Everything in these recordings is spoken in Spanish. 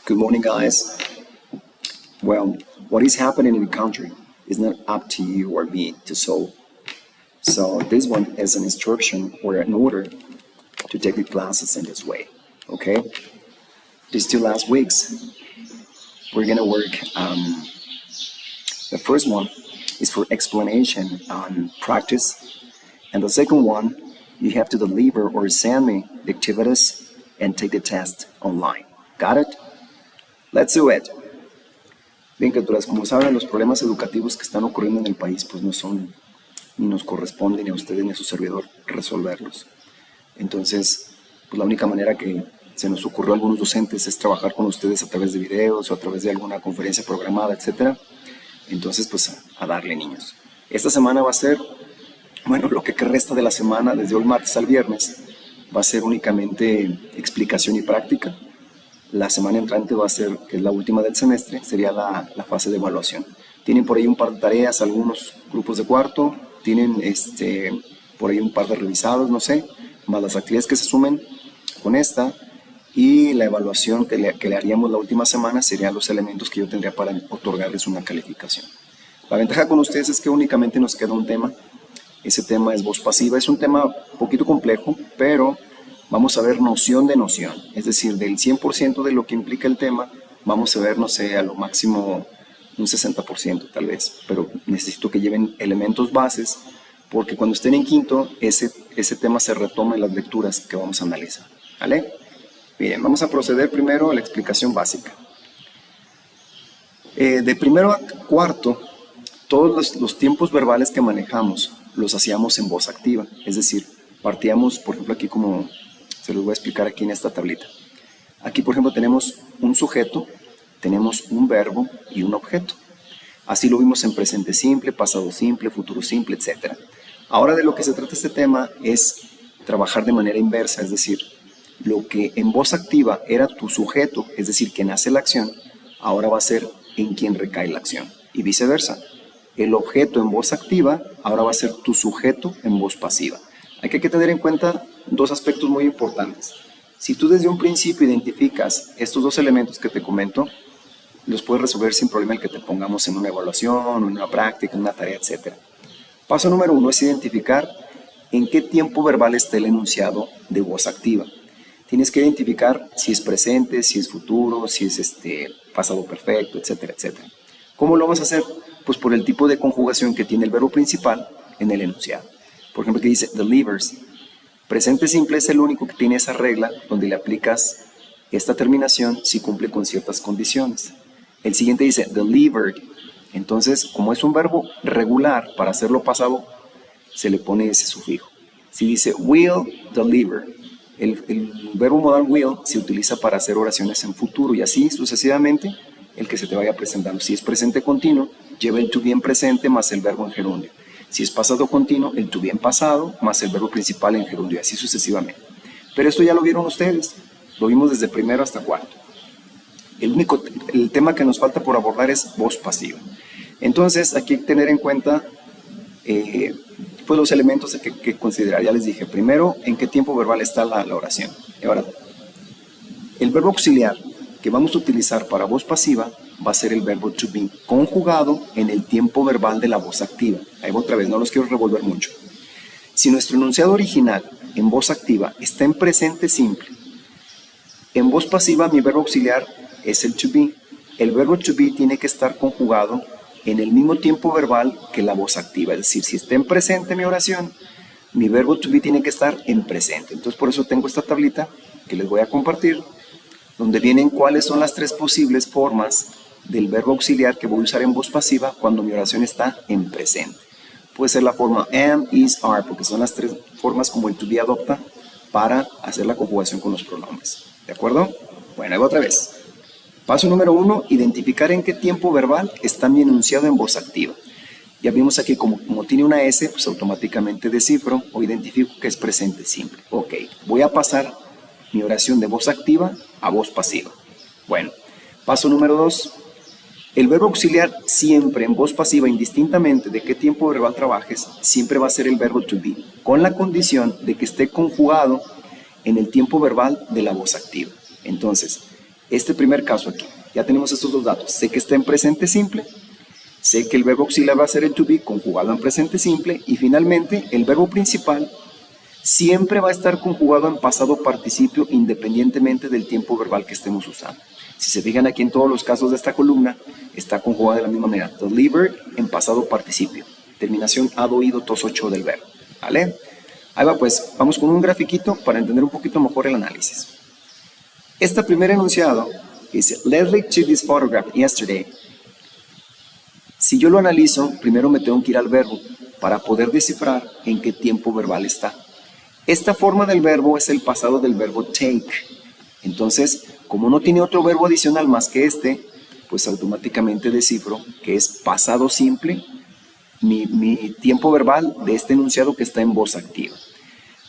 Good morning, guys. Well, what is happening in the country is not up to you or me to solve. So this one is an instruction or an order to take the classes in this way, okay? These 2 last weeks, we're gonna work, the first one is for explanation and practice, and the second one, you have to deliver or send me the activities and take the test online. Got it? Let's do it. Bien, criaturas, como saben, los problemas educativos que están ocurriendo en el país pues no son, ni nos corresponde ni a ustedes ni a su servidor resolverlos. Entonces, pues la única manera que se nos ocurrió a algunos docentes es trabajar con ustedes a través de videos o a través de alguna conferencia programada, etc. Entonces, pues a darle, niños. Esta semana va a ser, bueno, lo que resta de la semana, desde hoy martes al viernes, va a ser únicamente explicación y práctica. La semana entrante va a ser, que es la última del semestre, sería la fase de evaluación. Tienen por ahí un par de tareas, algunos grupos de cuarto, tienen por ahí un par de revisados, no sé, más las actividades que se sumen con esta, y la evaluación que le haríamos la última semana serían los elementos que yo tendría para otorgarles una calificación. La ventaja con ustedes es que únicamente nos queda un tema. Ese tema es voz pasiva, es un tema un poquito complejo, pero vamos a ver noción de noción, es decir, del 100% de lo que implica el tema, vamos a ver, no sé, a lo máximo un 60% tal vez, pero necesito que lleven elementos bases, porque cuando estén en quinto, ese tema se retoma en las lecturas que vamos a analizar, ¿vale? Bien, vamos a proceder primero a la explicación básica. De primero a cuarto, todos los tiempos verbales que manejamos los hacíamos en voz activa, es decir, partíamos, por ejemplo, aquí como se los voy a explicar aquí en esta tablita. Aquí, por ejemplo, tenemos un sujeto, tenemos un verbo y un objeto. Así lo vimos en presente simple, pasado simple, futuro simple, etc. Ahora de lo que se trata este tema es trabajar de manera inversa, es decir, lo que en voz activa era tu sujeto, es decir, quien hace la acción, ahora va a ser en quien recae la acción, y viceversa. El objeto en voz activa ahora va a ser tu sujeto en voz pasiva. Hay que tener en cuenta 2 aspectos muy importantes. Si tú desde un principio identificas estos 2 elementos que te comento, los puedes resolver sin problema el que te pongamos en una evaluación, en una práctica, en una tarea, etc. Paso número 1 es identificar en qué tiempo verbal está el enunciado de voz activa. Tienes que identificar si es presente, si es futuro, si es pasado perfecto, etcétera, etcétera. ¿Cómo lo vas a hacer? Pues por el tipo de conjugación que tiene el verbo principal en el enunciado. Por ejemplo, aquí dice delivers. Presente simple es el único que tiene esa regla donde le aplicas esta terminación si cumple con ciertas condiciones. El siguiente dice delivered. Entonces, como es un verbo regular, para hacerlo pasado, se le pone ese sufijo. Si dice will deliver, el verbo modal will se utiliza para hacer oraciones en futuro y así sucesivamente el que se te vaya presentando. Si es presente continuo, lleva el to be en presente más el verbo en gerundio. Si es pasado continuo, el to be en pasado más el verbo principal en gerundio, y así sucesivamente. Pero esto ya lo vieron ustedes, lo vimos desde primero hasta cuarto. El tema que nos falta por abordar es voz pasiva. Entonces, aquí hay que tener en cuenta pues los elementos que considerar. Ya les dije, primero, en qué tiempo verbal está la oración. Y ahora, el verbo auxiliar que vamos a utilizar para voz pasiva va a ser el verbo to be, conjugado en el tiempo verbal de la voz activa. Ahí va otra vez, no los quiero revolver mucho. Si nuestro enunciado original en voz activa está en presente simple, en voz pasiva mi verbo auxiliar es el to be. El verbo to be tiene que estar conjugado en el mismo tiempo verbal que la voz activa. Es decir, si está en presente mi oración, mi verbo to be tiene que estar en presente. Entonces por eso tengo esta tablita que les voy a compartir, donde vienen cuáles son las 3 posibles formas del verbo auxiliar que voy a usar en voz pasiva cuando mi oración está en presente. Puede ser la forma am, is, are, porque son las 3 formas como el to be adopta para hacer la conjugación con los pronombres. ¿De acuerdo? Bueno, ahí va otra vez. Paso número 1, identificar en qué tiempo verbal está mi enunciado en voz activa. Ya vimos aquí como tiene una S, pues automáticamente descifro o identifico que es presente simple. Ok, voy a pasar mi oración de voz activa a voz pasiva. Bueno, paso número 2. El verbo auxiliar siempre en voz pasiva, indistintamente de qué tiempo verbal trabajes, siempre va a ser el verbo to be, con la condición de que esté conjugado en el tiempo verbal de la voz activa. Entonces, este primer caso aquí. Ya tenemos estos dos datos. Sé que está en presente simple, sé que el verbo auxiliar va a ser el to be conjugado en presente simple y finalmente el verbo principal siempre va a estar conjugado en pasado participio independientemente del tiempo verbal que estemos usando. Si se fijan aquí en todos los casos de esta columna, está conjugada de la misma manera. Delivered en pasado participio. Terminación ad oído tos 8 del verbo. ¿Vale? Ahí va pues, vamos con un grafiquito para entender un poquito mejor el análisis. Este primer enunciado dice, Leslie took this photograph yesterday. Si yo lo analizo, primero me tengo que ir al verbo para poder descifrar en qué tiempo verbal está. Esta forma del verbo es el pasado del verbo take. Entonces, como no tiene otro verbo adicional más que este, pues automáticamente descifro que es pasado simple mi tiempo verbal de este enunciado que está en voz activa.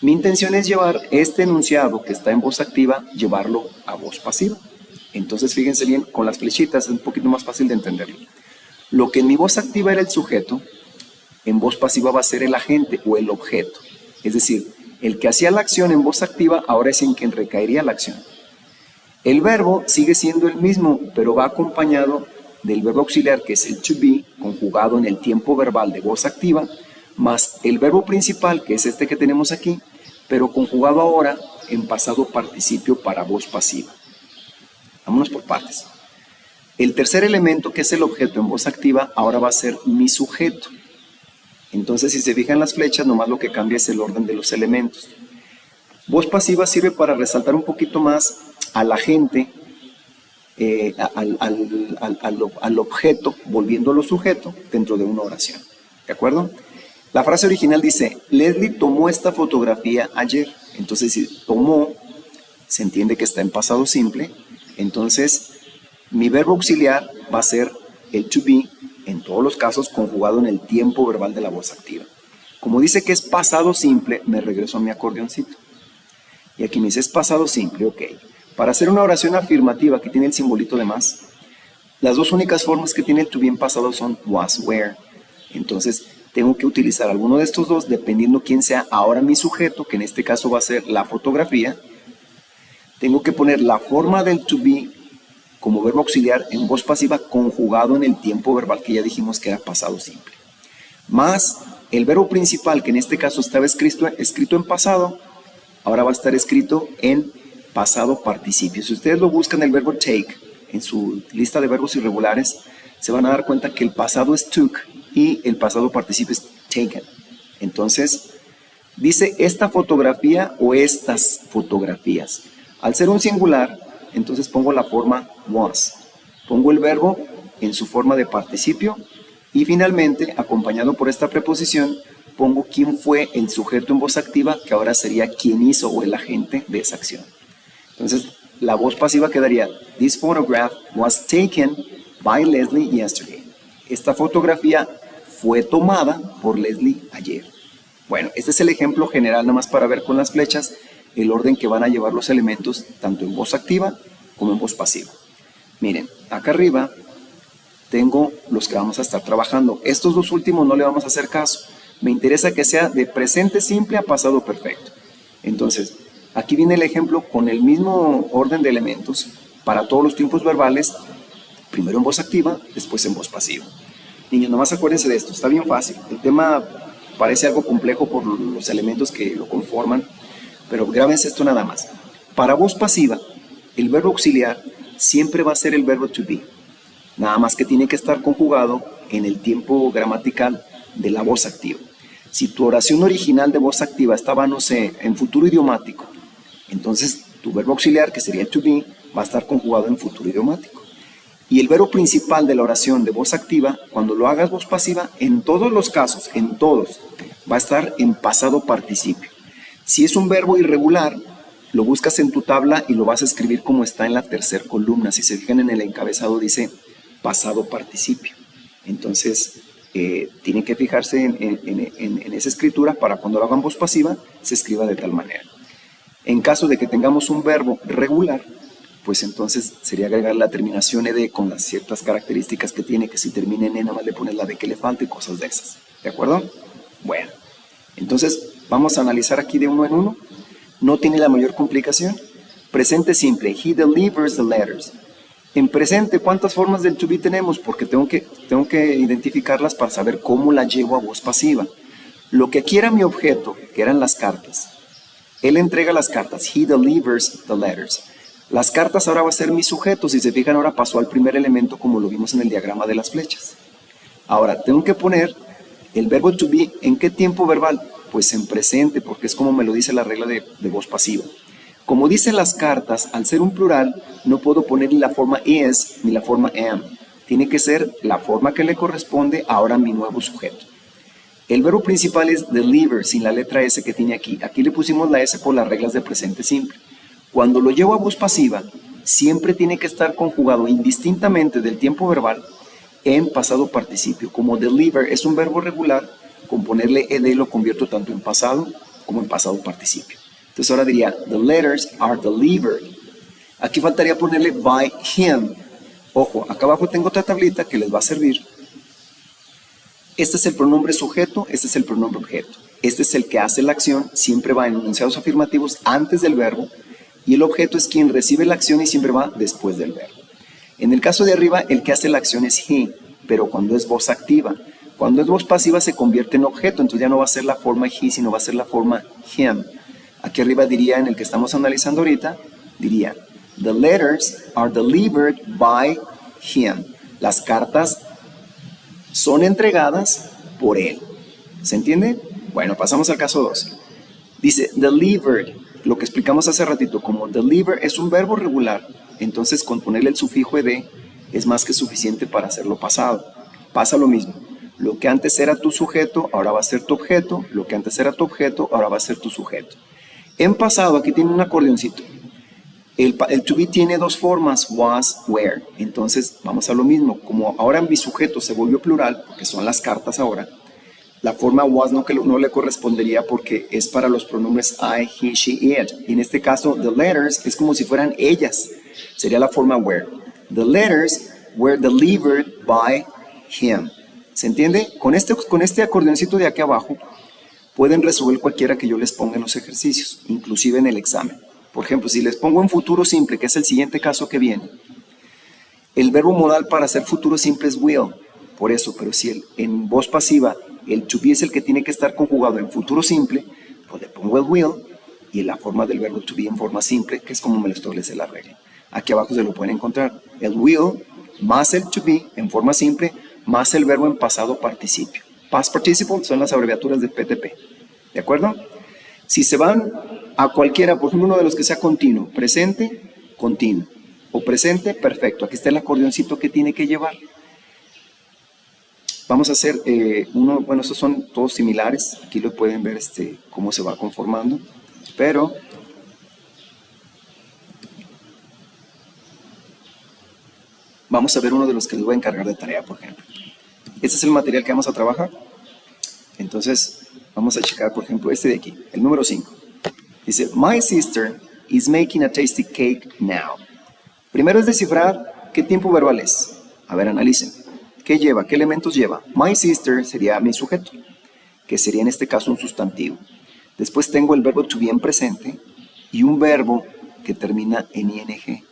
Mi intención es llevar este enunciado que está en voz activa, llevarlo a voz pasiva. Entonces, fíjense bien, con las flechitas es un poquito más fácil de entenderlo. Lo que en mi voz activa era el sujeto, en voz pasiva va a ser el agente o el objeto. Es decir, el que hacía la acción en voz activa ahora es en quien recaería la acción. El verbo sigue siendo el mismo, pero va acompañado del verbo auxiliar que es el to be, conjugado en el tiempo verbal de voz activa, más el verbo principal que es este que tenemos aquí, pero conjugado ahora en pasado participio para voz pasiva. Vámonos por partes. El tercer elemento, que es el objeto en voz activa, ahora va a ser mi sujeto. Entonces, si se fijan las flechas, nomás lo que cambia es el orden de los elementos. Voz pasiva sirve para resaltar un poquito más al agente, al objeto, volviéndolo sujeto dentro de una oración. ¿De acuerdo? La frase original dice, Leslie tomó esta fotografía ayer. Entonces, si tomó, se entiende que está en pasado simple. Entonces, mi verbo auxiliar va a ser el to be, en todos los casos conjugado en el tiempo verbal de la voz activa. Como dice que es pasado simple, me regreso a mi acordeoncito. Y aquí me dice, es pasado simple, ok. Para hacer una oración afirmativa que tiene el simbolito de más, las dos únicas formas que tiene el to be en pasado son was, were. Entonces, tengo que utilizar alguno de estos dos dependiendo quién sea ahora mi sujeto, que en este caso va a ser la fotografía. Tengo que poner la forma del to be como verbo auxiliar en voz pasiva conjugado en el tiempo verbal que ya dijimos que era pasado simple. Más el verbo principal, que en este caso estaba escrito en pasado, ahora va a estar escrito en pasado participio. Si ustedes lo buscan el verbo take en su lista de verbos irregulares, se van a dar cuenta que el pasado es took y el pasado participio es taken. Entonces, dice esta fotografía o estas fotografías. Al ser un singular, entonces pongo la forma was. Pongo el verbo en su forma de participio y finalmente, acompañado por esta preposición, pongo quién fue el sujeto en voz activa, que ahora sería quién hizo o el agente de esa acción. Entonces, la voz pasiva quedaría, This photograph was taken by Leslie yesterday. Esta fotografía fue tomada por Leslie ayer. Bueno, este es el ejemplo general, nada más para ver con las flechas el orden que van a llevar los elementos tanto en voz activa como en voz pasiva. Miren, acá arriba tengo los que vamos a estar trabajando. Estos dos últimos no le vamos a hacer caso. Me interesa que sea de presente simple a pasado perfecto. Entonces, aquí viene el ejemplo con el mismo orden de elementos para todos los tiempos verbales, primero en voz activa, después en voz pasiva. Niños, nomás acuérdense de esto, está bien fácil. El tema parece algo complejo por los elementos que lo conforman, pero grábense esto nada más. Para voz pasiva, el verbo auxiliar siempre va a ser el verbo to be, nada más que tiene que estar conjugado en el tiempo gramatical de la voz activa. Si tu oración original de voz activa estaba, no sé, en futuro idiomático, entonces tu verbo auxiliar, que sería el to be, va a estar conjugado en futuro idiomático. Y el verbo principal de la oración de voz activa, cuando lo hagas voz pasiva, en todos los casos, en todos, va a estar en pasado participio. Si es un verbo irregular, lo buscas en tu tabla y lo vas a escribir como está en la tercera columna. Si se fijan en el encabezado dice pasado participio. Entonces, tienen que fijarse en esa escritura para cuando lo hagan voz pasiva, se escriba de tal manera. En caso de que tengamos un verbo regular, pues entonces sería agregar la terminación ed con las ciertas características que tiene, que si termina en e, nada más le pones la de que le falte, cosas de esas. ¿De acuerdo? Bueno, entonces vamos a analizar aquí de uno en uno. No tiene la mayor complicación. Presente simple, he delivers the letters. En presente, ¿cuántas formas del to be tenemos? Porque tengo que identificarlas para saber cómo las llevo a voz pasiva. Lo que aquí era mi objeto, que eran las cartas. Él entrega las cartas. He delivers the letters. Las cartas ahora va a ser mi sujeto. Si se fijan, ahora pasó al primer elemento como lo vimos en el diagrama de las flechas. Ahora, tengo que poner el verbo to be. ¿En qué tiempo verbal? Pues en presente, porque es como me lo dice la regla de voz pasiva. Como dicen las cartas, al ser un plural, no puedo poner ni la forma is ni la forma am. Tiene que ser la forma que le corresponde ahora a mi nuevo sujeto. El verbo principal es deliver, sin la letra S que tiene aquí. Aquí le pusimos la S por las reglas de presente simple. Cuando lo llevo a voz pasiva, siempre tiene que estar conjugado indistintamente del tiempo verbal en pasado participio. Como deliver es un verbo regular, con ponerle ed lo convierto tanto en pasado como en pasado participio. Entonces ahora diría, the letters are delivered. Aquí faltaría ponerle by him. Ojo, acá abajo tengo otra tablita que les va a servir. Este es el pronombre sujeto, este es el pronombre objeto. Este es el que hace la acción, siempre va en enunciados afirmativos antes del verbo, y el objeto es quien recibe la acción y siempre va después del verbo. En el caso de arriba, el que hace la acción es he, pero cuando es voz activa. Cuando es voz pasiva se convierte en objeto, entonces ya no va a ser la forma he, sino va a ser la forma him. Aquí arriba diría, en el que estamos analizando ahorita, diría, the letters are delivered by him. Las cartas son entregadas por él. ¿Se entiende? Bueno, pasamos al caso 2. Dice, delivered, lo que explicamos hace ratito, como deliver es un verbo regular, entonces con ponerle el sufijo ed es más que suficiente para hacerlo pasado. Pasa lo mismo. Lo que antes era tu sujeto, ahora va a ser tu objeto. Lo que antes era tu objeto, ahora va a ser tu sujeto. En pasado, aquí tiene un acordeoncito. El to be tiene dos formas, was, were. Entonces, vamos a lo mismo. Como ahora mi sujeto se volvió plural, porque son las cartas ahora, la forma was no le correspondería porque es para los pronombres I, he, she, it. Y en este caso, the letters es como si fueran ellas. Sería la forma were. The letters were delivered by him. ¿Se entiende? Con este acordeoncito de aquí abajo, pueden resolver cualquiera que yo les ponga en los ejercicios, inclusive en el examen. Por ejemplo, si les pongo en futuro simple, que es el siguiente caso que viene, el verbo modal para hacer futuro simple es will. Por eso, pero si en voz pasiva el to be es el que tiene que estar conjugado en futuro simple, pues le pongo el will y la forma del verbo to be en forma simple, que es como me lo establece la regla. Aquí abajo se lo pueden encontrar. El will más el to be en forma simple más el verbo en pasado participio. Past participle son las abreviaturas de PTP. ¿De acuerdo? Si se van a cualquiera, por ejemplo, uno de los que sea continuo, presente, continuo. O presente, perfecto. Aquí está el acordeoncito que tiene que llevar. Vamos a hacer bueno, estos son todos similares. Aquí lo pueden ver cómo se va conformando. Pero vamos a ver uno de los que les voy a encargar de tarea, por ejemplo. Este es el material que vamos a trabajar. Entonces, vamos a checar, por ejemplo, este de aquí, el número 5. Dice, my sister is making a tasty cake now. Primero es descifrar qué tiempo verbal es. A ver, analicen. ¿Qué lleva? ¿Qué elementos lleva? My sister sería mi sujeto, que sería en este caso un sustantivo. Después tengo el verbo to be en presente y un verbo que termina en ing.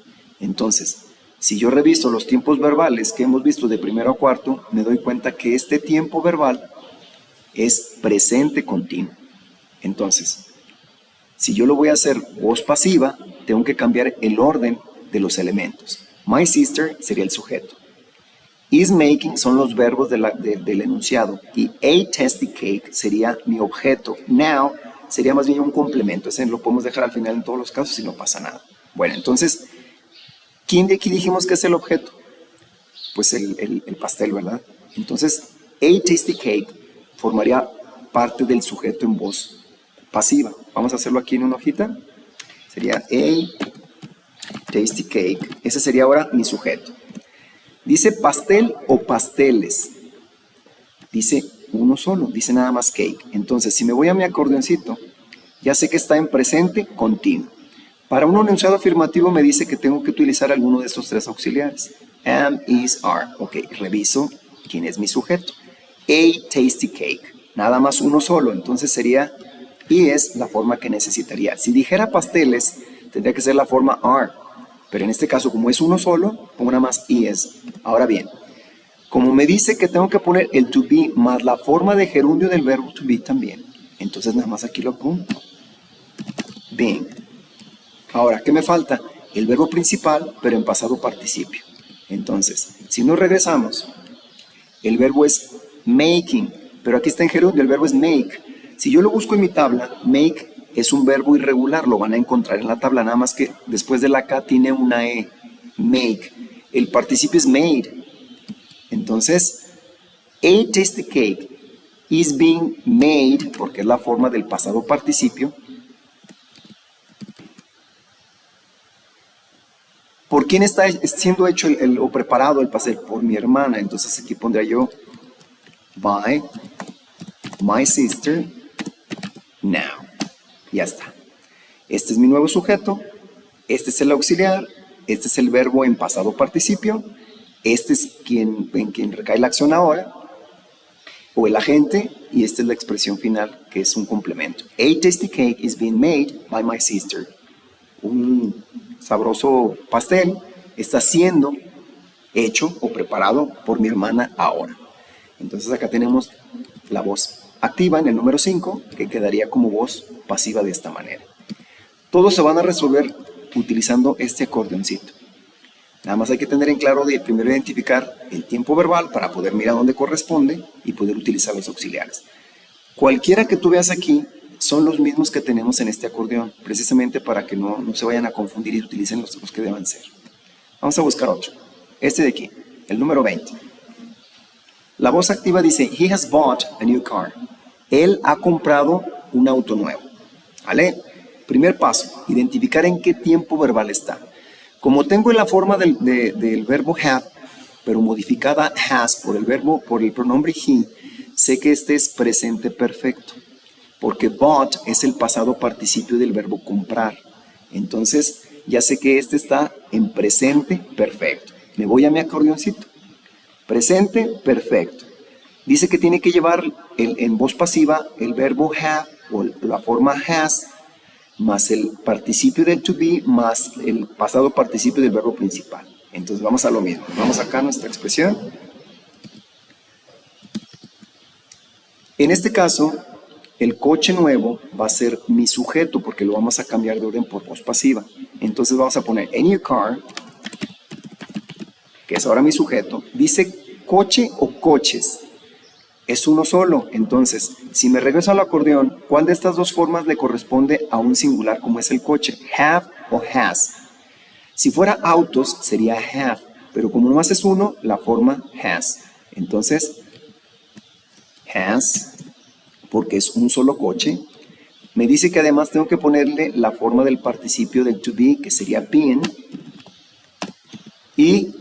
Entonces, si yo reviso los tiempos verbales que hemos visto de primero a cuarto, me doy cuenta que este tiempo verbal es presente continuo. Entonces, si yo lo voy a hacer voz pasiva, tengo que cambiar el orden de los elementos. My sister sería el sujeto. Is making son los verbos del enunciado. Y a tasty cake sería mi objeto. Now sería más bien un complemento. Ese lo podemos dejar al final en todos los casos y no pasa nada. Bueno, entonces, ¿quién de aquí dijimos que es el objeto? Pues el pastel, ¿verdad? Entonces, a tasty cake formaría parte del sujeto en voz pasiva. Vamos a hacerlo aquí en una hojita. Sería a tasty cake. Ese sería ahora mi sujeto. Dice pastel o pasteles. Dice uno solo, dice nada más cake. Entonces, si me voy a mi acordeoncito, ya sé que está en presente continuo. Para un enunciado afirmativo me dice que tengo que utilizar alguno de estos tres auxiliares. Am, is, are. Ok, reviso quién es mi sujeto. A tasty cake. Nada más uno solo, entonces sería y es la forma que necesitaría. Si dijera pasteles, tendría que ser la forma are. Pero en este caso, como es uno solo, pongo nada más is. Ahora bien, como me dice que tengo que poner el to be más la forma de gerundio del verbo to be también, entonces nada más aquí lo apunto. Bien. Ahora, ¿qué me falta? El verbo principal, pero en pasado participio. Entonces, si nos regresamos, el verbo es making, pero aquí está en gerundio, el verbo es make. Si yo lo busco en mi tabla, make es un verbo irregular, lo van a encontrar en la tabla, nada más que después de la K tiene una E, make. El participio es made. Entonces, a tasty cake is being made, porque es la forma del pasado participio. ¿Por quién está siendo hecho o preparado el pastel? Por mi hermana. Entonces aquí pondría yo by my sister now. Ya está. Este es mi nuevo sujeto. Este es el auxiliar. Este es el verbo en pasado participio. Este es en quien recae la acción ahora. O el agente. Y esta es la expresión final, que es un complemento. A tasty cake is being made by my sister. Un sabroso pastel está siendo hecho o preparado por mi hermana ahora. Entonces acá tenemos la voz activa en el número 5, que quedaría como voz pasiva de esta manera. Todos se van a resolver utilizando este acordeoncito. Nada más hay que tener en claro de primero identificar el tiempo verbal para poder mirar dónde corresponde y poder utilizar los auxiliares. Cualquiera que tú veas aquí son los mismos que tenemos en este acordeón, precisamente para que no se vayan a confundir y utilicen los que deban ser. Vamos a buscar otro. Este de aquí, el número 20. La voz activa dice, he has bought a new car. Él ha comprado un auto nuevo. ¿Vale? Primer paso, identificar en qué tiempo verbal está. Como tengo en la forma del verbo have, pero modificada has por el pronombre he, sé que este es presente perfecto. Porque bought es el pasado participio del verbo comprar. Entonces, ya sé que este está en presente perfecto. Me voy a mi acordeoncito. Presente perfecto. Dice que tiene que llevar en voz pasiva el verbo have o la forma has, más el participio del to be, más el pasado participio del verbo principal. Entonces, vamos a lo mismo. Vamos acá a nuestra expresión. En este caso, el coche nuevo va a ser mi sujeto porque lo vamos a cambiar de orden por voz pasiva. Entonces vamos a poner a new car, que es ahora mi sujeto. Dice coche o coches. Es uno solo. Entonces, si me regreso al acordeón, ¿cuál de estas dos formas le corresponde a un singular como es el coche? Have o has. Si fuera autos sería have, pero como nomás es uno, la forma has. Entonces, has, porque es un solo coche. Me dice que además tengo que ponerle la forma del participio del to be, que sería been, y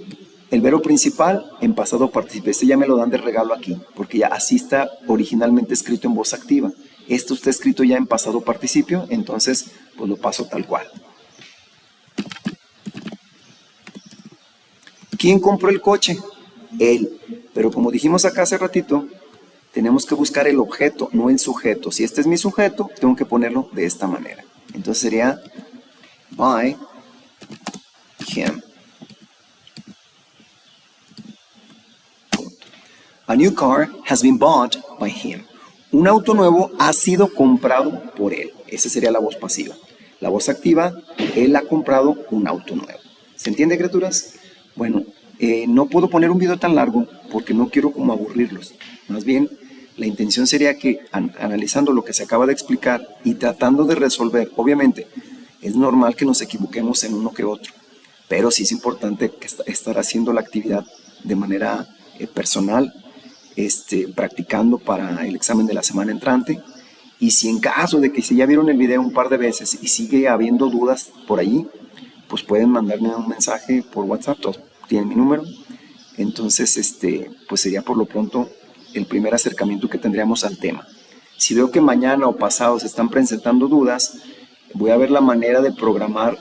el verbo principal en pasado participio. Este ya me lo dan de regalo aquí, porque ya así está originalmente escrito en voz activa. Esto está escrito ya en pasado participio, entonces pues lo paso tal cual. ¿Quién compró el coche? Él. Pero como dijimos acá hace ratito, tenemos que buscar el objeto, no el sujeto. Si este es mi sujeto, tengo que ponerlo de esta manera. Entonces sería by him. A new car has been bought by him. Un auto nuevo ha sido comprado por él. Esa sería la voz pasiva. La voz activa, él ha comprado un auto nuevo. ¿Se entiende, criaturas? Bueno, no puedo poner un video tan largo porque no quiero como aburrirlos. Más bien, la intención sería que analizando lo que se acaba de explicar y tratando de resolver, obviamente, es normal que nos equivoquemos en uno que otro, pero sí es importante que estar haciendo la actividad de manera personal, practicando para el examen de la semana entrante. Y si en caso de que si ya vieron el video un par de veces y sigue habiendo dudas por allí, pues pueden mandarme un mensaje por WhatsApp, todos tienen mi número. Entonces, pues sería por lo pronto el primer acercamiento que tendríamos al tema. Si veo que mañana o pasado se están presentando dudas, voy a ver la manera de programar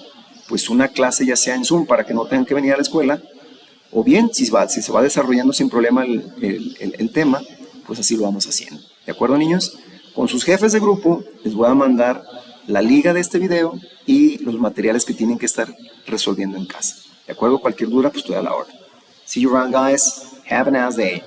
pues una clase ya sea en Zoom para que no tengan que venir a la escuela, o bien si se va desarrollando sin problema el tema, pues así lo vamos haciendo. ¿De acuerdo, niños? Con sus jefes de grupo les voy a mandar la liga de este video y los materiales que tienen que estar resolviendo en casa. ¿De acuerdo? Cualquier duda, pues estoy a la hora. See you around, guys. Have a nice day.